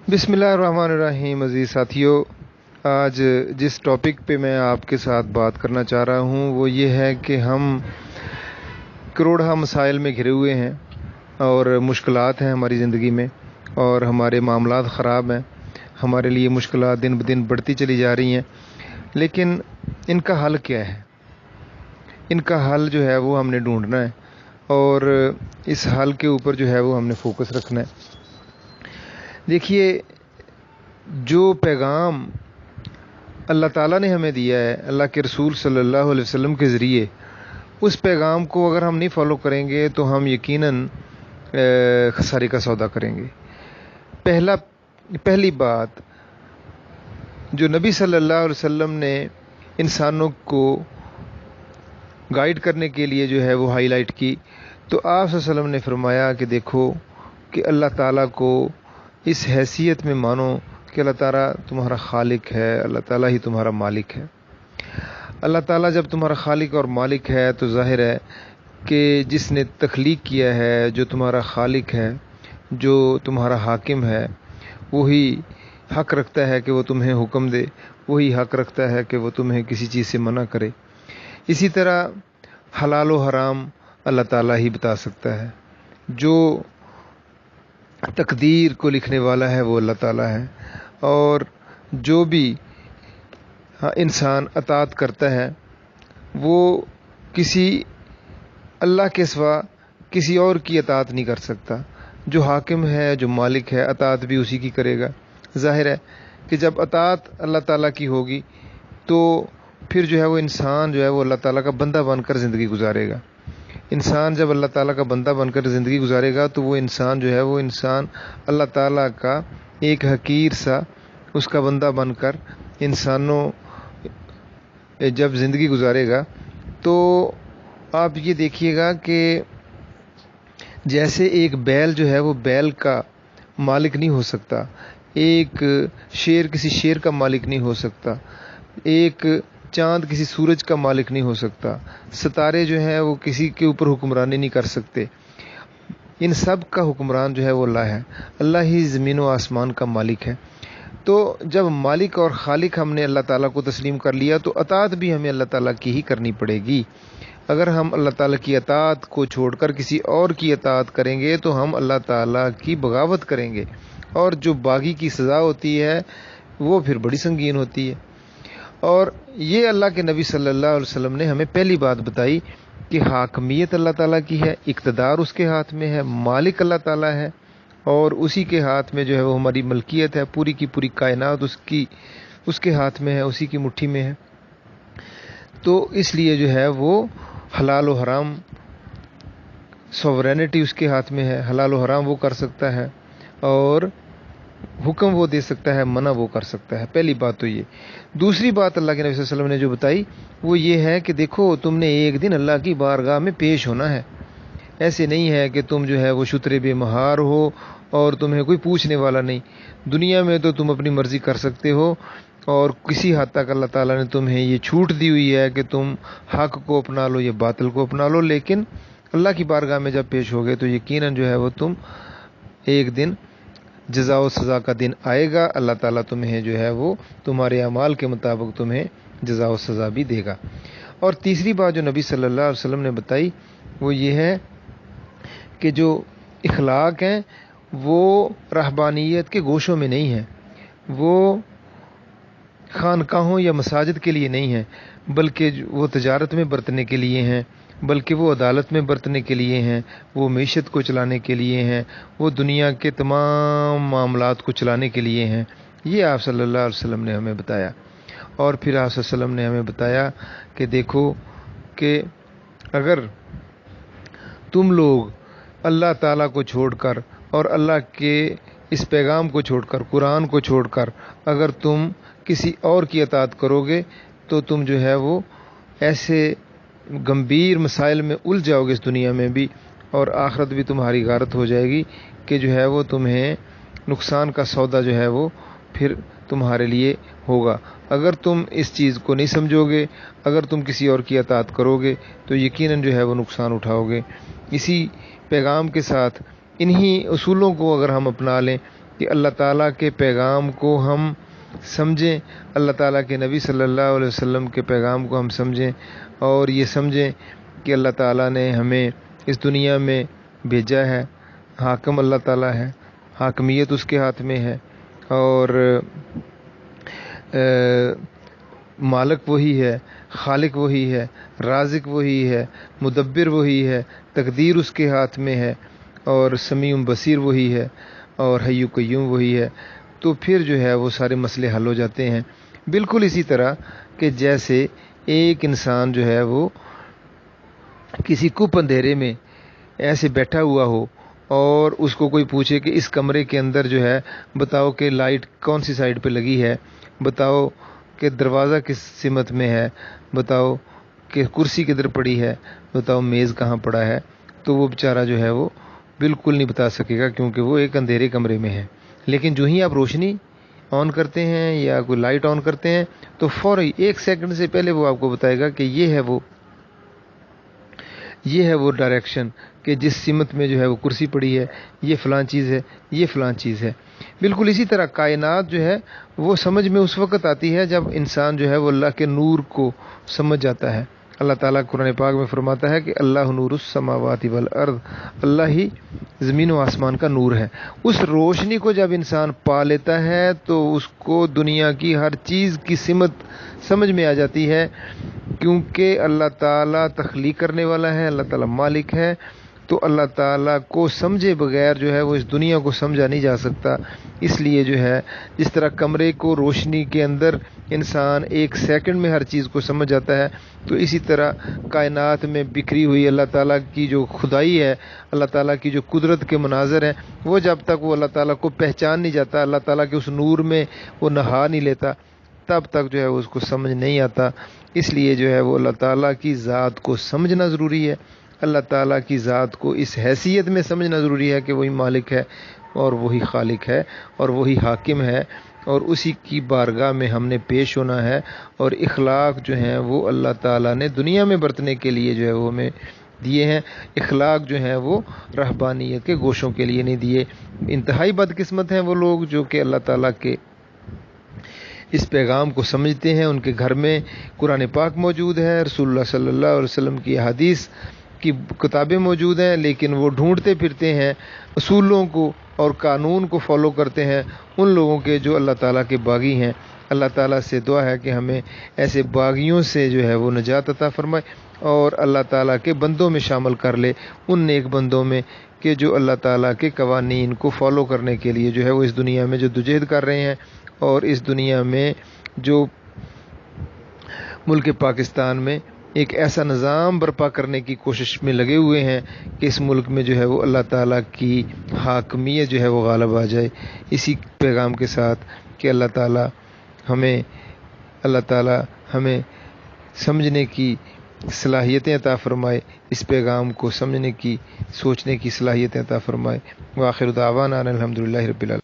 बिस्मिल्लाहिर्रहमानिर्रहीम। अज़ीज़ साथियों, आज जिस टॉपिक पे मैं आपके साथ बात करना चाह रहा हूँ वो ये है कि हम करोड़ों मसाइल में घिरे हुए हैं और मुश्किलात हैं हमारी ज़िंदगी में, और हमारे मामलात ख़राब हैं। हमारे लिए मुश्किलात दिन ब दिन बढ़ती चली जा रही हैं, लेकिन इनका हल क्या है? इनका हल जो है वो हमने ढूंढना है, और इस हल के ऊपर जो है वो हमने फोकस रखना है। देखिए, जो पैगाम अल्लाह ताला ने हमें दिया है अल्लाह के रसूल सल्लल्लाहु अलैहि वसल्लम के ज़रिए, उस पैगाम को अगर हम नहीं फॉलो करेंगे तो हम यकीनन खसारी का सौदा करेंगे। पहली बात जो नबी सल्लल्लाहु अलैहि वसल्लम ने इंसानों को गाइड करने के लिए जो है वो हाईलाइट की, तो आप सल्लल्लाहु अलैहि वसल्लम ने फरमाया कि देखो कि अल्लाह ताला को इस हैसियत में मानो कि अल्लाह ताला तुम्हारा खालिक है, अल्लाह ताला ही तुम्हारा मालिक है। अल्लाह ताला जब तुम्हारा खालिक और मालिक है तो ज़ाहिर है कि जिसने तख्लीक किया है, जो तुम्हारा खालिक है, जो तुम्हारा हाकिम है, वही हक़ रखता है कि वो तुम्हें हुक्म दे, वही हक़ रखता है कि वो तुम्हें किसी चीज़ से मना करे। इसी तरह हलाल व हराम अल्लाह ताला ही बता सकता है। जो तकदीर को लिखने वाला है वो अल्लाह ताला है, और जो भी इंसान अताअत करता है वो किसी अल्लाह के सिवा किसी और की अताअत नहीं कर सकता। जो हाकिम है, जो मालिक है, अताअत भी उसी की करेगा। ज़ाहिर है कि जब अताअत अल्लाह ताला की होगी तो फिर जो है वो इंसान जो है वो अल्लाह ताला का बंदा बनकर ज़िंदगी गुजारेगा। इंसान जब अल्लाह ताला का बंदा बनकर ज़िंदगी गुजारेगा तो वो इंसान जो है वो इंसान अल्लाह ताला का एक हकीर सा उसका बंदा बनकर इंसानों जब ज़िंदगी गुजारेगा, तो आप ये देखिएगा कि जैसे एक बैल जो है वो बैल का मालिक नहीं हो सकता, एक शेर किसी शेर का मालिक नहीं हो सकता, एक चाँद किसी सूरज का मालिक नहीं हो सकता, सितारे जो हैं वो किसी के ऊपर हुक्मरानी नहीं कर सकते। इन सब का हुक्मरान जो है वो अल्लाह है। अल्लाह ही ज़मीन व आसमान का मालिक है। तो जब मालिक और खालिक हमने अल्लाह ताला को तस्लीम कर लिया तो अताअत भी हमें अल्लाह ताला की ही करनी पड़ेगी। अगर हम अल्लाह ताला की अताअत को छोड़कर किसी और की अताअत करेंगे तो हम अल्लाह ताला की बगावत करेंगे, और जो बागी की सज़ा होती है वो फिर बड़ी संगीन होती है। और ये अल्लाह के नबी सल्लल्लाहु अलैहि वसल्लम ने हमें पहली बात बताई कि हाकमियत अल्लाह ताला की है, इक़्तिदार उसके हाथ में है, मालिक अल्लाह ताला है, और उसी के हाथ में जो है वो हमारी मलकियत है। पूरी की पूरी कायनात उसके हाथ में है, उसी की मुट्ठी में है। तो इसलिए जो है वो हलाल व हराम सॉवरेनिटी उसके हाथ में है। हलाल व हराम वो कर सकता है, और हुक्म वो दे सकता है, मना वो कर सकता है। पहली बात तो ये। दूसरी बात अल्लाह के नबी सल्लल्लाहु अलैहि वसल्लम ने जो बताई वो ये है कि देखो, तुमने एक दिन अल्लाह की बारगाह में पेश होना है। ऐसे नहीं है कि तुम जो है वो शुतरे बेमहार हो और तुम्हें कोई पूछने वाला नहीं। दुनिया में तो तुम अपनी मर्ज़ी कर सकते हो, और किसी हद तक अल्लाह ताला ने तुम्हें ये छूट दी हुई है कि तुम हक़ को अपना लो या बातिल को अपना लो। लेकिन अल्लाह की बारगाह में जब पेश होगे तो यकीनन जो है वो तुम एक दिन जज़ा व सज़ा का दिन आएगा। अल्लाह ताला तुम्हें जो है वो तुम्हारे अमाल के मुताबिक तुम्हें जज़ा व सज़ा भी देगा। और तीसरी बात जो नबी सल्लल्लाहु अलैहि वसल्लम ने बताई वो ये है कि जो इखलाक हैं वो रहबानियत के गोशों में नहीं है, वो खानकाहों या मसाजिद के लिए नहीं है, बल्कि वो तजारत में बरतने के लिए हैं, बल्कि वो अदालत में बरतने के लिए हैं, वो मईशत को चलाने के लिए हैं, वो दुनिया के तमाम मामलात को चलाने के लिए हैं। ये आप सल्लल्लाहु अलैहि वसल्लम ने हमें बताया। और फिर आप सल्लल्लाहु अलैहि वसल्लम ने हमें बताया कि देखो कि अगर तुम लोग अल्लाह ताला को छोड़कर और अल्लाह के इस पैगाम को छोड़कर, कुरान को छोड़कर अगर तुम किसी और की अताअत करोगे तो तुम जो है वो ऐसे गंभीर मसाइल में उलझ जाओगे इस दुनिया में भी, और आखिरत भी तुम्हारी गारत हो जाएगी कि जो है वो तुम्हें नुकसान का सौदा जो है वो फिर तुम्हारे लिए होगा। अगर तुम इस चीज़ को नहीं समझोगे, अगर तुम किसी और की अताअत करोगे तो यकीनन जो है वो नुकसान उठाओगे। इसी पैगाम के साथ इन्हीं उसूलों को अगर हम अपना लें کہ اللہ تعالیٰ کے پیغام کو ہم سمجھیں، اللہ تعالیٰ کے نبی صلی اللہ علیہ وسلم کے پیغام کو ہم سمجھیں، اور یہ سمجھیں کہ اللہ تعالیٰ نے ہمیں اس دنیا میں بھیجا ہے، حاکم اللہ تعالیٰ ہے، حاکمیت اس کے ہاتھ میں ہے، اور مالک وہی ہے، خالق وہی ہے، رازق وہی ہے، مدبر وہی ہے، تقدیر اس کے ہاتھ میں ہے، اور سمیع بصیر وہی ہے، اور حی قیوم وہی ہے۔ تو پھر جو ہے وہ سارے مسئلے حل ہو جاتے ہیں۔ بالکل اسی طرح کہ جیسے ایک انسان جو ہے وہ کسی کپ اندھیرے میں ایسے بیٹھا ہوا ہو اور اس کو کوئی پوچھے کہ اس کمرے کے اندر جو ہے بتاؤ کہ لائٹ کون سی سائڈ پہ لگی ہے، بتاؤ کہ دروازہ کس سمت میں ہے، بتاؤ کہ کرسی کدھر پڑی ہے، بتاؤ میز کہاں پڑا ہے، تو وہ بیچارہ جو ہے وہ بالکل نہیں بتا سکے گا، کیونکہ وہ ایک اندھیرے کمرے میں ہے۔ لیکن جو ہی آپ روشنی آن کرتے ہیں یا کوئی لائٹ آن کرتے ہیں تو فوری 1 سیکنڈ سے پہلے وہ آپ کو بتائے گا کہ یہ ہے وہ ڈائریکشن، کہ جس سمت میں جو ہے وہ کرسی پڑی ہے، یہ فلاں چیز ہے، یہ فلاں چیز ہے۔ بالکل اسی طرح کائنات جو ہے وہ سمجھ میں اس وقت آتی ہے جب انسان جو ہے وہ اللہ کے نور کو سمجھ جاتا ہے۔ اللہ تعالیٰ قرآن پاک میں فرماتا ہے کہ اللہ نور السماوات والارض، اللہ ہی زمین و آسمان کا نور ہے۔ اس روشنی کو جب انسان پا لیتا ہے تو اس کو دنیا کی ہر چیز کی سمت سمجھ میں آ جاتی ہے، کیونکہ اللہ تعالیٰ تخلیق کرنے والا ہے، اللہ تعالیٰ مالک ہے، تو اللہ تعالیٰ کو سمجھے بغیر جو ہے وہ اس دنیا کو سمجھا نہیں جا سکتا۔ اس لیے جو ہے جس طرح کمرے کو روشنی کے اندر انسان 1 سیکنڈ میں ہر چیز کو سمجھ جاتا ہے، تو اسی طرح کائنات میں بکھری ہوئی اللہ تعالیٰ کی جو خدائی ہے، اللہ تعالیٰ کی جو قدرت کے مناظر ہیں، وہ جب تک وہ اللہ تعالیٰ کو پہچان نہیں جاتا، اللہ تعالیٰ کے اس نور میں وہ نہا نہیں لیتا، تب تک جو ہے اس کو سمجھ نہیں آتا۔ اس لیے جو ہے وہ اللہ تعالیٰ کی ذات کو سمجھنا ضروری ہے، اللہ تعالیٰ کی ذات کو اس حیثیت میں سمجھنا ضروری ہے کہ وہی مالک ہے اور وہی خالق ہے اور وہی حاکم ہے، اور اسی کی بارگاہ میں ہم نے پیش ہونا ہے، اور اخلاق جو ہیں وہ اللہ تعالیٰ نے دنیا میں برتنے کے لیے جو ہے وہ ہمیں دیے ہیں۔ اخلاق جو ہیں وہ رہبانیت کے گوشوں کے لیے نہیں دیے۔ انتہائی بدقسمت ہیں وہ لوگ جو کہ اللہ تعالیٰ کے اس پیغام کو سمجھتے ہیں، ان کے گھر میں قرآن پاک موجود ہے، رسول اللہ صلی اللہ علیہ وسلم کی احادیث کی کتابیں موجود ہیں، لیکن وہ ڈھونڈتے پھرتے ہیں اصولوں کو اور قانون کو فالو کرتے ہیں ان لوگوں کے جو اللہ تعالیٰ کے باغی ہیں۔ اللہ تعالیٰ سے دعا ہے کہ ہمیں ایسے باغیوں سے جو ہے وہ نجات عطا فرمائے، اور اللہ تعالیٰ کے بندوں میں شامل کر لے، ان نیک بندوں میں کہ جو اللہ تعالیٰ کے قوانین کو فالو کرنے کے لیے جو ہے وہ اس دنیا میں جدوجہد کر رہے ہیں، اور اس دنیا میں جو ملک پاکستان میں ایک ایسا نظام برپا کرنے کی کوشش میں لگے ہوئے ہیں کہ اس ملک میں جو ہے وہ اللہ تعالیٰ کی حاکمیت جو ہے وہ غالب آ جائے۔ اسی پیغام کے ساتھ کہ اللہ تعالیٰ ہمیں سمجھنے کی صلاحیتیں عطا فرمائے، اس پیغام کو سمجھنے کی، سوچنے کی صلاحیتیں عطا فرمائے۔ وآخر دعوانا الحمدللہ رب العالمین۔